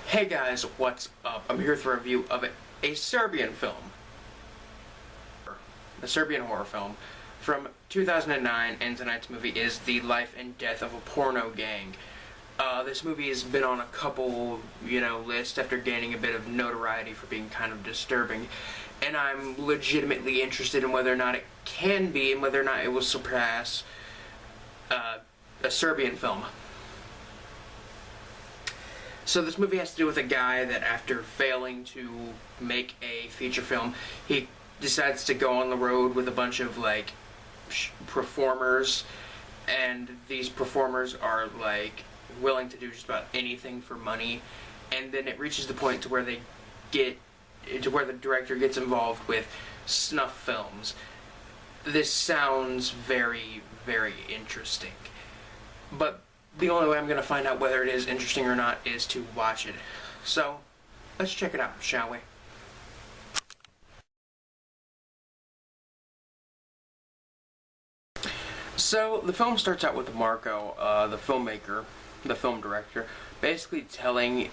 Hey guys, what's up? I'm here for a review of a Serbian film. A Serbian horror film from 2009, and tonight's movie is The Life and Death of a Porno Gang. This movie has been on a couple, lists after gaining a bit of notoriety for being kind of disturbing, and I'm legitimately interested in whether or not it can be, and whether or not it will surpass a Serbian film. So this movie has to do with a guy that after failing to make a feature film, he decides to go on the road with a bunch of performers, and these performers are willing to do just about anything for money, and then it reaches the point to where the director gets involved with snuff films. This sounds very, very interesting, but the only way I'm going to find out whether it is interesting or not is to watch it. So, let's check it out, shall we? So, the film starts out with Marco, the filmmaker, the film director, basically telling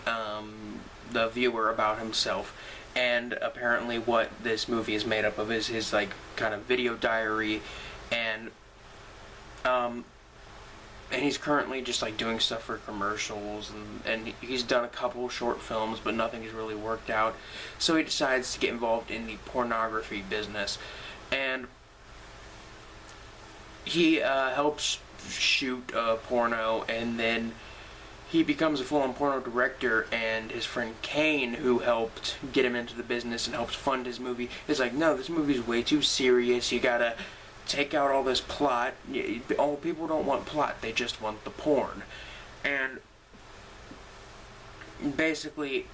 the viewer about himself. And apparently what this movie is made up of is his, kind of video diary, and he's currently just doing stuff for commercials, and he's done a couple short films, but nothing has really worked out. So he decides to get involved in the pornography business, and he helps shoot porno, and then he becomes a full-on porno director. And his friend Kane, who helped get him into the business and helps fund his movie, is like, no, this movie's way too serious, you gotta take out all this plot. All people don't want plot, they just want the porn. And basically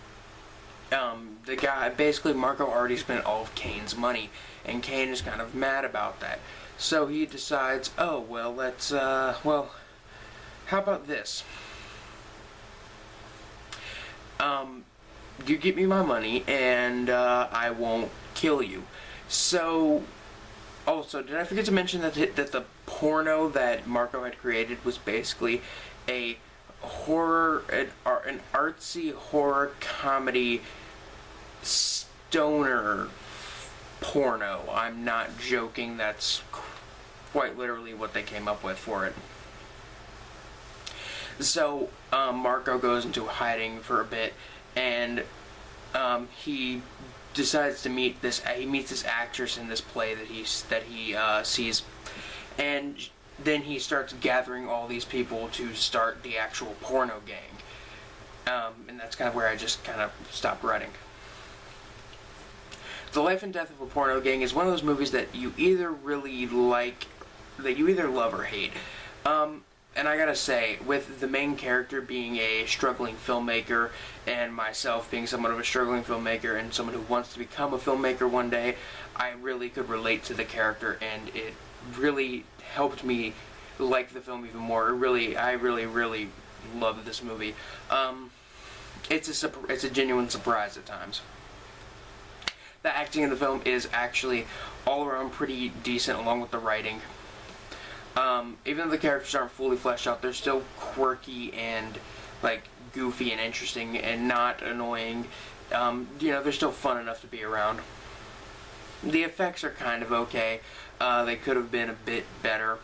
Marco already spent all of Kane's money, and Kane is kind of mad about that. So he decides, oh well, let's how about this, you give me my money and I won't kill you. So also, did I forget to mention that the porno that Marco had created was basically a horror, an artsy horror comedy stoner porno? I'm not joking, that's quite literally what they came up with for it. So, Marco goes into hiding for a bit, and he decides to meet this actress in this play that he sees, and then he starts gathering all these people to start the actual porno gang, and that's kind of where I just kind of stopped writing. The Life and Death of a Porno Gang is one of those movies that you either really like, that you either love or hate. And I gotta say, with the main character being a struggling filmmaker, and myself being somewhat of a struggling filmmaker and someone who wants to become a filmmaker one day, I really could relate to the character, and it really helped me like the film even more. I really loved this movie. It's a genuine surprise at times. The acting in the film is actually all around pretty decent, along with the writing. Even though the characters aren't fully fleshed out, they're still quirky and goofy and interesting and not annoying. They're still fun enough to be around. The effects are kind of okay. They could have been a bit better.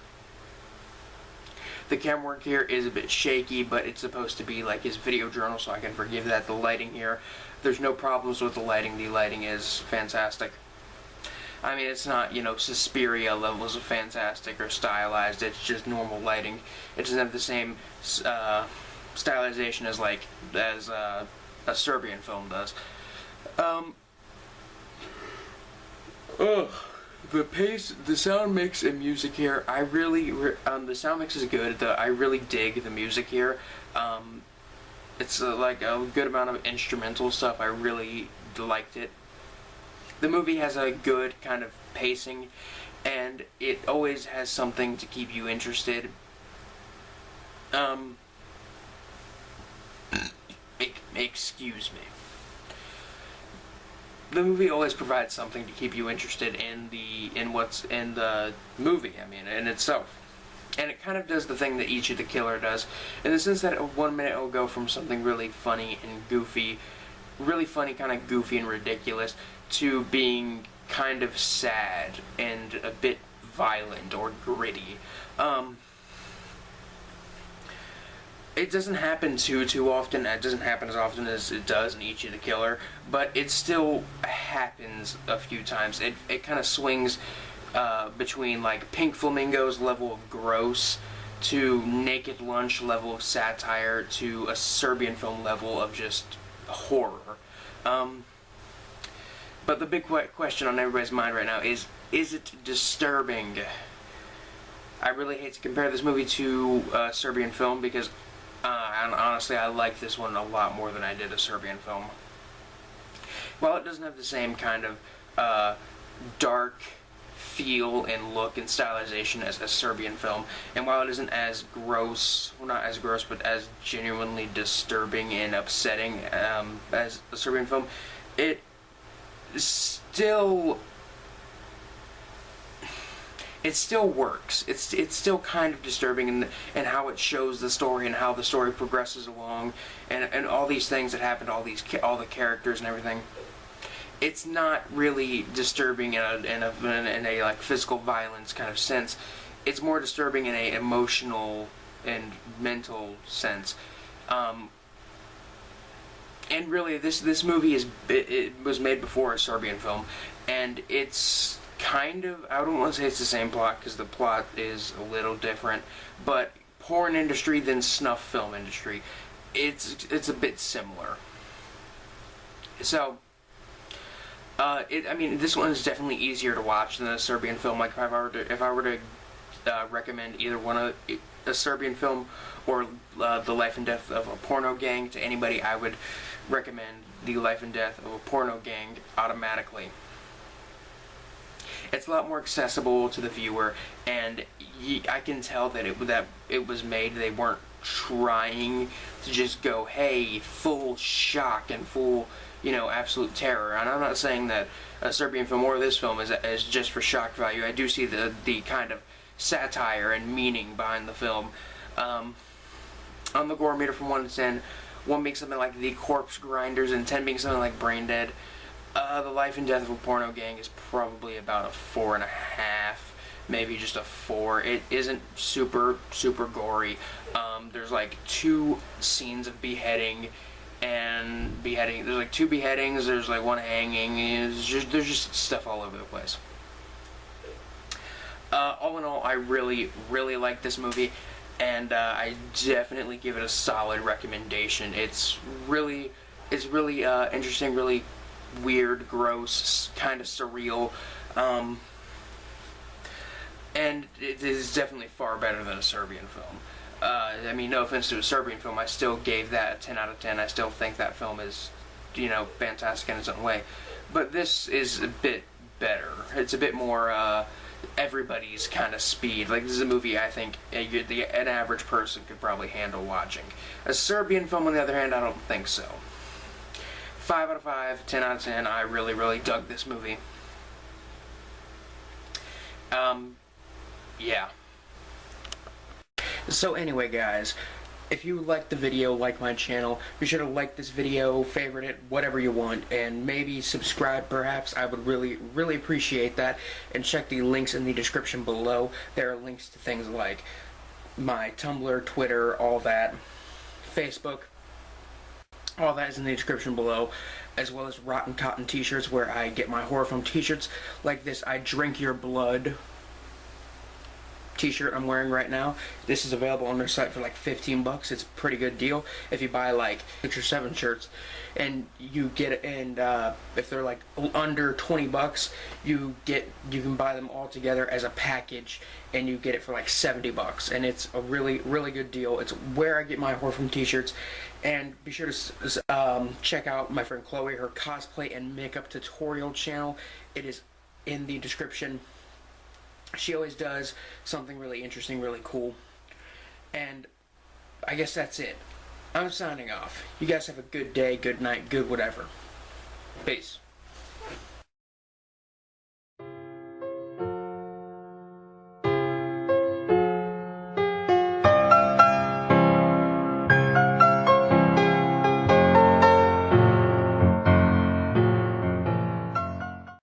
The camera work here is a bit shaky, but it's supposed to be like his video journal, so I can forgive that. The lighting here, there's no problems with the lighting. The lighting is fantastic. I mean, it's not, Suspiria levels of fantastic or stylized. It's just normal lighting. It doesn't have the same stylization as a Serbian film does. The pace, the sound mix and music here, I really, the sound mix is good. I really dig the music here. It's a good amount of instrumental stuff. I really liked it. The movie has a good kind of pacing, and it always has something to keep you interested. Excuse me. The movie always provides something to keep you interested in what's in the movie, in itself. And it kind of does the thing that Ichi the Killer does, in the sense that at 1 minute it will go from something really funny and goofy, really funny, kind of goofy and ridiculous, to being kind of sad and a bit violent or gritty. It doesn't happen too often. It doesn't happen as often as it does in Ichi the Killer, but it still happens a few times. It kind of swings between like Pink Flamingo's level of gross to Naked Lunch level of satire to a Serbian film level of just horror. But the big question on everybody's mind right now is it disturbing? I really hate to compare this movie to a Serbian film because honestly I like this one a lot more than I did a Serbian film. While it doesn't have the same kind of dark feel and look and stylization as a Serbian film, and while it isn't as gross, well, not as gross, but as genuinely disturbing and upsetting as a Serbian film, it still works. It's still kind of disturbing in how it shows the story and how the story progresses along, and all these things that happen to all the characters and everything. It's not really disturbing in a like physical violence kind of sense. It's more disturbing in a emotional and mental sense. And really, this movie it was made before a Serbian film, and it's kind of, I don't want to say it's the same plot because the plot is a little different, but porn industry than snuff film industry, it's a bit similar. So. I mean, this one is definitely easier to watch than a Serbian film. Like if I were to recommend either one a Serbian film or the life and death of a porno gang to anybody, I would recommend the life and death of a porno gang automatically. It's a lot more accessible to the viewer, and I can tell that it was made. They weren't trying to just go, hey, full shock and full, absolute terror. And I'm not saying that a Serbian film or this film is just for shock value. I do see the kind of satire and meaning behind the film. On the gore meter from 1 to 10, 1 being something like The Corpse Grinders and 10 being something like Brain Dead, the life and death of a porno gang is probably about a 4.5, maybe just a 4. It isn't super gory. There's like 2 scenes of beheading. There's like 2 beheadings, there's like 1 hanging, there's just stuff all over the place. All in all, I really like this movie, and I definitely give it a solid recommendation. It's really interesting, really weird, gross, kind of surreal, and it is definitely far better than a Serbian film. I mean, no offense to a Serbian film, I still gave that a 10 out of 10. I still think that film is, fantastic in its own way. But this is a bit better. It's a bit more everybody's kind of speed. Like, this is a movie I think an average person could probably handle watching. A Serbian film, on the other hand, I don't think so. 5 out of 5, 10 out of 10. I really dug this movie. Yeah. So anyway, guys, if you liked the video, like my channel, be sure to like this video, favorite it, whatever you want, and maybe subscribe perhaps. I would really appreciate that. And check the links in the description below. There are links to things like my Tumblr, Twitter, all that, Facebook. All that is in the description below, as well as Rotten Cotton t-shirts, where I get my horror film t-shirts like this I Drink Your Blood t-shirt I'm wearing right now. This is available on their site for like 15 bucks. It's a pretty good deal if you buy like 6 or 7 shirts, and you get it. And if they're like under 20 bucks, you can buy them all together as a package, and you get it for like 70 bucks. And it's a really good deal. It's where I get my horror film t-shirts. And be sure to check out my friend Chloe, her cosplay and makeup tutorial channel. It is in the description. She always does something really interesting, really cool. And I guess that's it. I'm signing off. You guys have a good day, good night, good whatever. Peace.